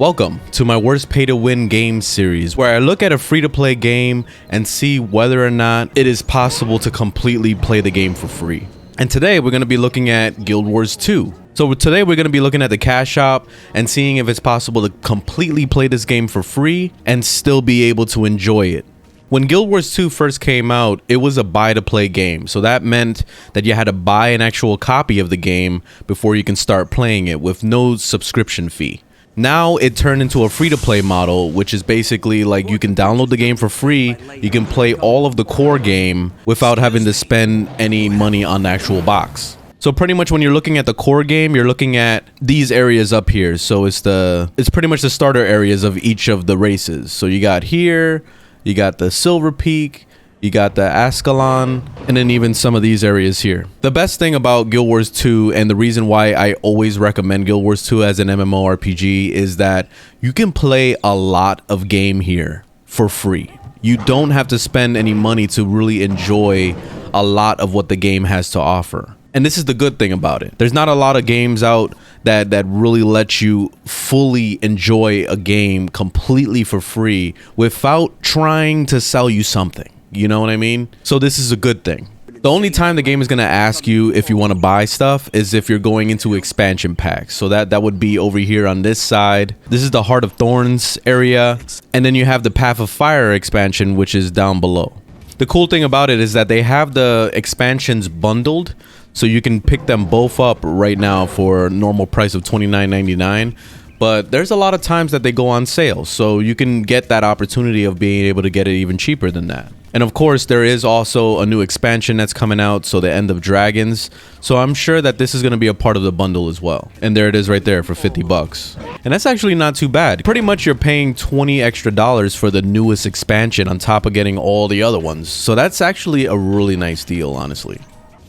Welcome to my worst pay to win game series, where I look at a free to play game and see whether or not it is possible to completely play the game for free. And today we're going to be looking at Guild Wars 2. So today we're going to be looking at the cash shop and seeing if it's possible to completely play this game for free and still be able to enjoy it. When Guild Wars 2 first came out, it was a buy-to-play game, so that meant that you had to buy an actual copy of the game before you can start playing it with no subscription fee. Now it turned into a free-to-play model, which is basically like you can download the game for free, you can play all of the core game without having to spend any money on the actual box. So pretty much when you're looking at the core game, you're looking at these areas up here. So it's pretty much the starter areas of each of the races. So you got here, you got the Silver Peak, you got the Ascalon, and then even some of these areas here. The best thing about Guild Wars 2, and the reason why I always recommend Guild Wars 2 as an MMORPG, is that you can play a lot of game here for free. You don't have to spend any money to really enjoy a lot of what the game has to offer. And this is the good thing about it. There's not a lot of games out that really let you fully enjoy a game completely for free without trying to sell you something. You know what I mean? So this is a good thing. The only time the game is going to ask you if you want to buy stuff is if you're going into expansion packs. So that would be over here on this side. This is the Heart of Thorns area. And then you have the Path of Fire expansion, which is down below. The cool thing about it is that they have the expansions bundled. So you can pick them both up right now for a normal price of $29.99. But there's a lot of times that they go on sale. So you can get that opportunity of being able to get it even cheaper than that. And of course, there is also a new expansion that's coming out, so the End of Dragons. So I'm sure that this is going to be a part of the bundle as well. And there it is right there for 50 bucks. And that's actually not too bad. Pretty much you're paying $20 extra for the newest expansion on top of getting all the other ones. So that's actually a really nice deal, honestly.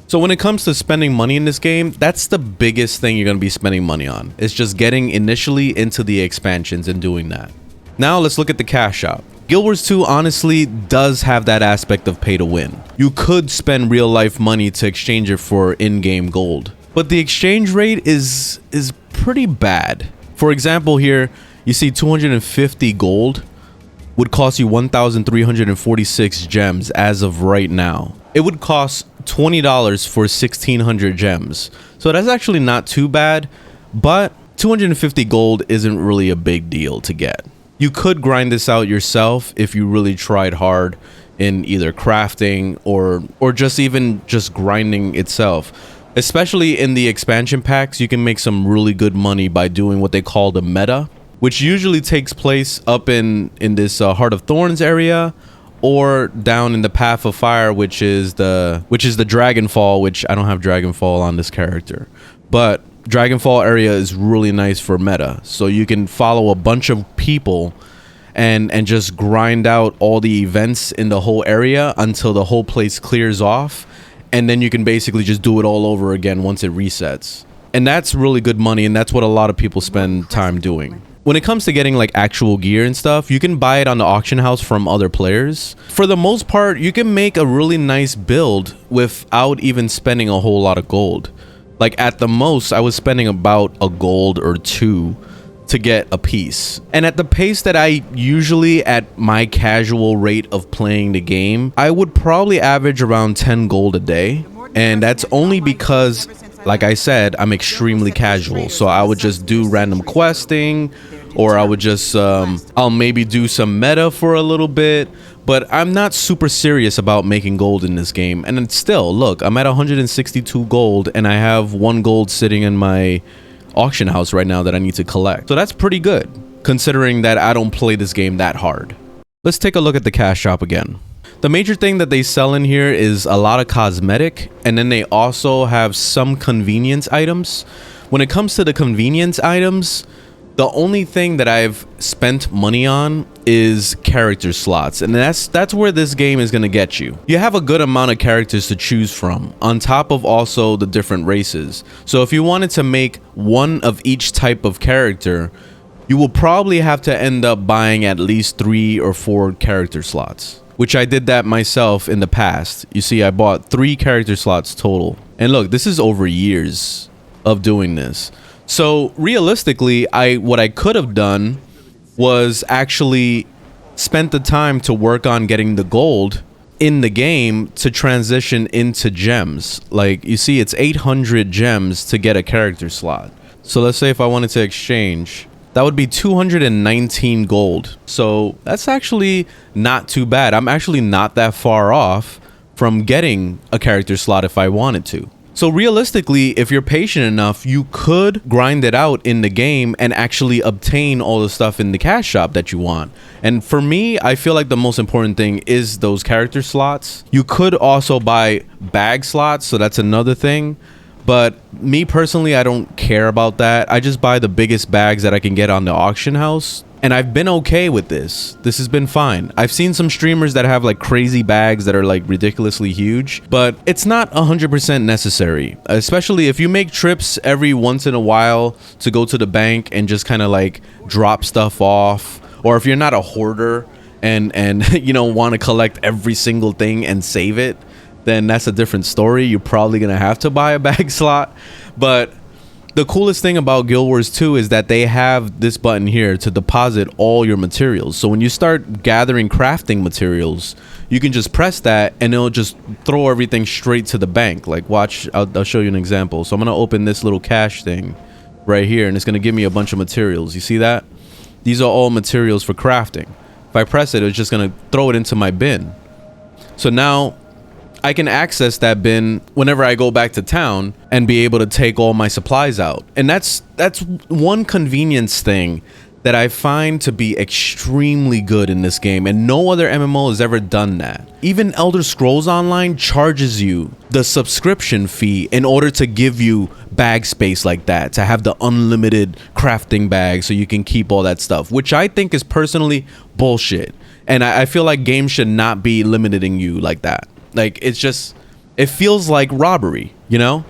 So when it comes to spending money in this game, that's the biggest thing you're going to be spending money on. It's just getting initially into the expansions and doing that. Now let's look at the cash shop. Guild Wars 2 honestly does have that aspect of pay to win. You could spend real life money to exchange it for in-game gold, but the exchange rate is pretty bad. For example, here you see 250 gold would cost you 1,346 gems as of right now. It would cost $20 for 1,600 gems. So that's actually not too bad, but 250 gold isn't really a big deal to get. You could grind this out yourself if you really tried hard in either crafting or just grinding itself. Especially in the expansion packs, you can make some really good money by doing what they call the meta, which usually takes place up in this Heart of Thorns area, or down in the Path of Fire, which is the Dragonfall, which I don't have Dragonfall on this character, but Dragonfall area is really nice for meta. So you can follow a bunch of people and just grind out all the events in the whole area until the whole place clears off, and then you can basically just do it all over again once it resets. And that's really good money, and that's what a lot of people spend time doing. When it comes to getting like actual gear and stuff, you can buy it on the auction house from other players. For the most part, you can make a really nice build without even spending a whole lot of gold. Like at the most, I was spending about a gold or two to get a piece. And at the pace that I usually, at my casual rate of playing the game, I would probably average around 10 gold a day. And that's only because, like I said, I'm extremely casual. So I would just do random questing, or I would just, I'll maybe do some meta for a little bit. But I'm not super serious about making gold in this game. And then still, look, I'm at 162 gold and I have 1 gold sitting in my auction house right now that I need to collect. So that's pretty good, considering that I don't play this game that hard. Let's take a look at the cash shop again. The major thing that they sell in here is a lot of cosmetic, and then they also have some convenience items. When it comes to the convenience items, the only thing that I've spent money on is character slots, and that's where this game is going to get you. You have a good amount of characters to choose from, on top of also the different races. So if you wanted to make one of each type of character, you will probably have to end up buying at least 3 or 4 character slots, which I did that myself in the past. You see, I bought 3 character slots total. And look, this is over years of doing this. So realistically, what I could have done was actually spent the time to work on getting the gold in the game to transition into gems. Like you see, it's 800 gems to get a character slot. So let's say if I wanted to exchange, that would be 219 gold. So that's actually not too bad. I'm actually not that far off from getting a character slot if I wanted to. So realistically, if you're patient enough, you could grind it out in the game and actually obtain all the stuff in the cash shop that you want. And for me, I feel like the most important thing is those character slots. You could also buy bag slots, so that's another thing. But me personally, I don't care about that. I just buy the biggest bags that I can get on the auction house. And I've been okay with this. This has been fine. I've seen some streamers that have like crazy bags that are like ridiculously huge, but it's not 100% necessary. Especially if you make trips every once in a while to go to the bank and just kind of like drop stuff off. Or if you're not a hoarder and you know, want to collect every single thing and save it, then that's a different story. You're probably going to have to buy a bag slot. But the coolest thing about Guild Wars 2 is that they have this button here to deposit all your materials. So when you start gathering crafting materials, you can just press that and it'll just throw everything straight to the bank. Like watch, I'll show you an example. So I'm going to open this little cache thing right here and it's going to give me a bunch of materials. You see that? These are all materials for crafting. If I press it, it's just going to throw it into my bin. So now I can access that bin whenever I go back to town and be able to take all my supplies out. And that's one convenience thing that I find to be extremely good in this game, and no other MMO has ever done that. Even Elder Scrolls Online charges you the subscription fee in order to give you bag space like that, to have the unlimited crafting bag so you can keep all that stuff, which I think is personally bullshit. And I feel like games should not be limiting you like that. Like, it's just, it feels like robbery, you know?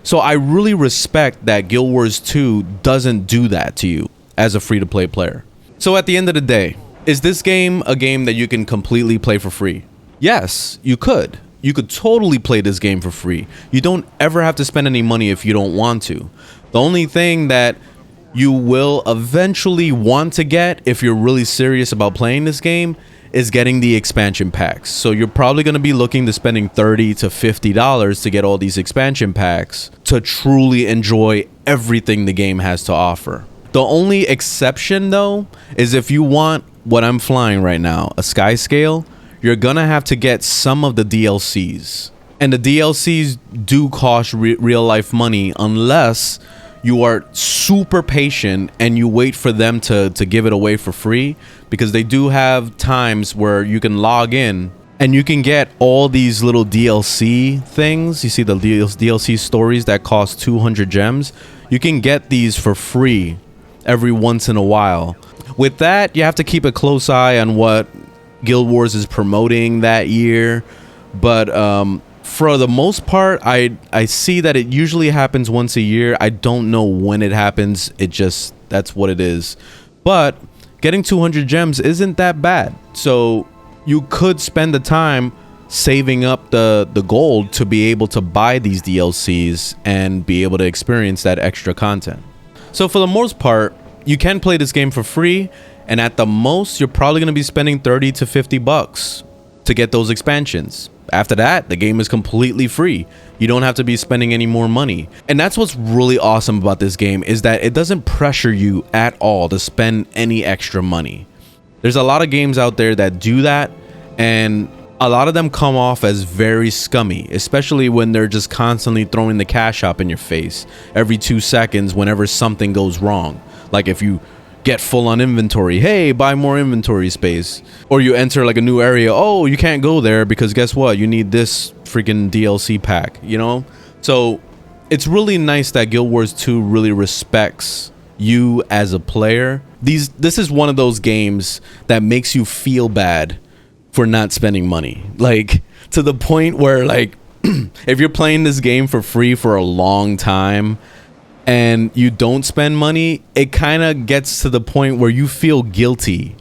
So I really respect that Guild Wars 2 doesn't do that to you as a free-to-play player. So at the end of the day, is this game a game that you can completely play for free? Yes, you could. You could totally play this game for free. You don't ever have to spend any money if you don't want to. The only thing that you will eventually want to get if you're really serious about playing this game is getting the expansion packs. So you're probably going to be looking to spending $30 to $50 to get all these expansion packs to truly enjoy everything the game has to offer. The only exception though is if you want what I'm flying right now, a sky scale, you're going to have to get some of the DLCs. And the DLCs do cost real life money unless you are super patient and you wait for them to give it away for free, because they do have times where you can log in and you can get all these little DLC things. You see the DLC stories that cost 200 gems. You can get these for free every once in a while. With that, you have to keep a close eye on what Guild Wars is promoting that year. But for the most part, I see that it usually happens once a year. I don't know when it happens. It just, that's what it is. But getting 200 gems isn't that bad. So you could spend the time saving up the gold to be able to buy these DLCs and be able to experience that extra content. So for the most part, you can play this game for free. And at the most, you're probably going to be spending 30 to 50 bucks to get those expansions. After that, the game is completely free. You don't have to be spending any more money. And that's what's really awesome about this game, is that it doesn't pressure you at all to spend any extra money. There's a lot of games out there that do that, and a lot of them come off as very scummy, especially when they're just constantly throwing the cash up in your face every 2 seconds whenever something goes wrong. Like if you get full on inventory, hey, buy more inventory space. Or you enter like a new area, oh, you can't go there because guess what? You need this freaking DLC pack, you know? So it's really nice that Guild Wars 2 really respects you as a player. This is one of those games that makes you feel bad for not spending money. Like, to the point where, like, if you're playing this game for free for a long time and you don't spend money, it kind of gets to the point where you feel guilty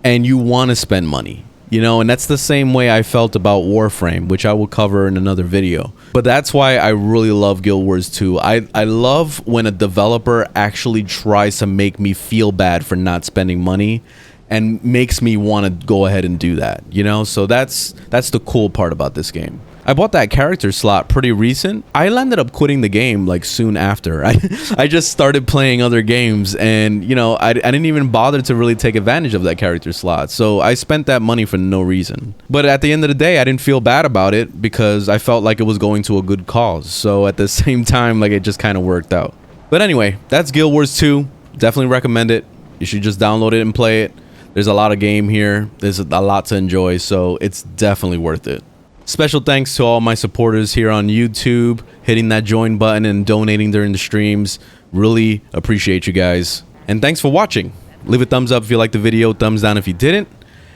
and you want to spend money. you know, and that's the same way I felt about Warframe, which I will cover in another video. But that's why I really love Guild Wars 2. I love when a developer actually tries to make me feel bad for not spending money and makes me want to go ahead and do that, you know? So that's the cool part about this game. I bought that character slot pretty recent. I ended up quitting the game like soon after. I just started playing other games, and you know, I didn't even bother to really take advantage of that character slot. So I spent that money for no reason. But at the end of the day, I didn't feel bad about it because I felt like it was going to a good cause. So at the same time, like, it just kind of worked out. But anyway, that's Guild Wars 2. Definitely recommend it. You should just download it and play it. There's a lot of game here. There's a lot to enjoy, so it's definitely worth it. Special thanks to all my supporters here on YouTube, hitting that join button and donating during the streams. Really appreciate you guys. And thanks for watching. Leave a thumbs up if you liked the video, thumbs down if you didn't.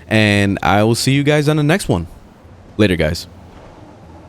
And I will see you guys on the next one. Later, guys.